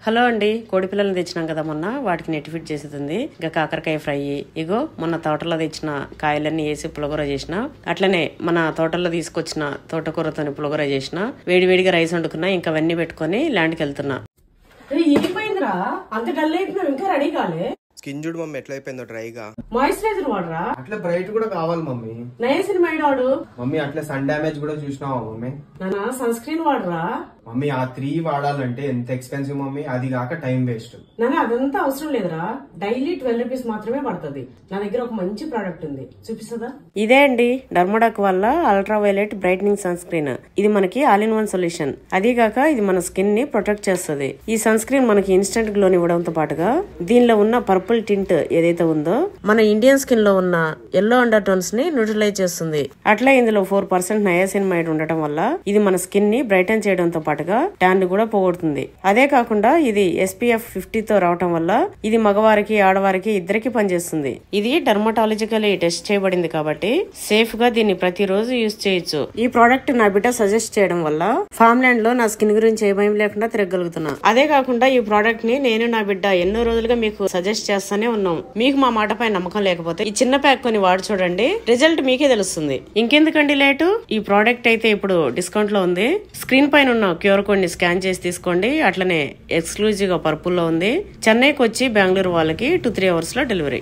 Hello అండి, కోడి పిల్లల్ని తెచ్చినాం కదా మొన్న, వాటికి నెట్ ఫిట్ చేసేది. ఇంకా కాకరకాయ ఫ్రై, ఇగో మొన్న తోటలో తెచ్చిన కాయలన్నీ వేసి పులగూర చేసిన. అట్లనే మన తోటల్లో తీసుకొచ్చిన తోటకూరతో పులగూర చేసిన. వేడివేడిగా రైస్ వండుకున్నా. ఇంకా అవన్నీ పెట్టుకుని ల్యాండ్కి వెళ్తున్నా. ఏమైందిరా అంత డల్ అయిపోయినావు? ఇంకా రెడీ కాలే? స్కిన్ చూడు మమ్మీ ఎట్లా అయిపోయిందో డ్రైగా. మాయిశ్చరైజర్ వాడరా? అట్లా బ్రైట్ కూడా కావాలి మమ్మీ. నయసినమైడ్ వాడు మమ్మీ. అట్లా సన్ డామేజ్ కూడా చూసినావా మమ్మీ? నానా సన్ స్క్రీన్ వాడరా? మమ్మీ ఆ 3 వాడాలంటే ఎంత ఎక్స్పెన్సివ్ మమ్మీ. అది కాక టైం వేస్ట్. నానా అదంతా అవసరం లేదురా. డైలీ 12 రూపీస్ మాత్రమే పడుతుంది. నా దగ్గర ఒక మంచి ప్రోడక్ట్ ఉంది, చూపిస్తుందా? ఇదే అండి డర్మడాక్ వల్ల ultra violet brightening sunscreen. ఇది మనకి ఆల్ ఇన్ వన్ సొల్యూషన్. అదీగాక ఇది మన స్కిన్ ని ప్రొటెక్ట్ చేస్తుంది. ఈ సన్ స్క్రీన్ మనకి ఇన్స్టెంట్ గ్లో ఇవ్వడంతో పాటుగా దీనిలో ఉన్న పర్పుల్ టింట్ ఏదైతే ఉందో మన ఇండియన్ స్కిన్ లో ఉన్న ఎల్లో అండర్ టోన్స్ ని న్యూట్రలైజ్ చేస్తుంది. అట్లా ఇందులో 4% నయాసినమైడ్ ఉండటం వల్ల ఇది మన స్కిన్ ని బ్రైటన్ చేయడంతో పాటుగా ట్యాన్ ని కూడా పోగొడుతుంది. అదే కాకుండా ఇది SPF 50 తో రావటం వల్ల ఇది మగవారికి ఆడవారికి ఇద్దరికి పనిచేస్తుంది. ఇది డర్మటాలజికలీ టెస్ట్ చేయబడింది కాబట్టి సేఫ్ గా దీన్ని ప్రతిరోజు యూజ్ చేయొచ్చు. ఈ ప్రోడక్ట్ నా బిడ్డ సజెస్ట్ చేయడం వల్ల ఫామ్ ల్యాండ్ లో నా స్కిన్ గురించి ఏ భయం లేకుండా తిరగలుగుతున్నా. అదే కాకుండా ఈ ప్రోడక్ట్ ని నేను నా బిడ్డ ఎన్నో రోజులుగా మీకు సజెస్ట్ చేస్తానే ఉన్నాం. మీకు మా మాటపై నమ్మకం లేకపోతే ఈ చిన్న ప్యాక్ కొని వాడి చూడండి, రిజల్ట్ మీకే తెలుస్తుంది. ఇంకెందుకండి లేటు? ఈ ప్రోడక్ట్ అయితే ఇప్పుడు డిస్కౌంట్ లో ఉంది. స్క్రీన్ పైన ఉన్న QR కోడ్ ని స్కాన్ చేసి తీసుకోండి. అట్లనే ఎక్స్క్లూజివ్ గా పర్పుల్ లో ఉంది. చెన్నైకి వచ్చి బెంగళూరు వాళ్ళకి 2-3 అవర్స్ లో డెలివరీ.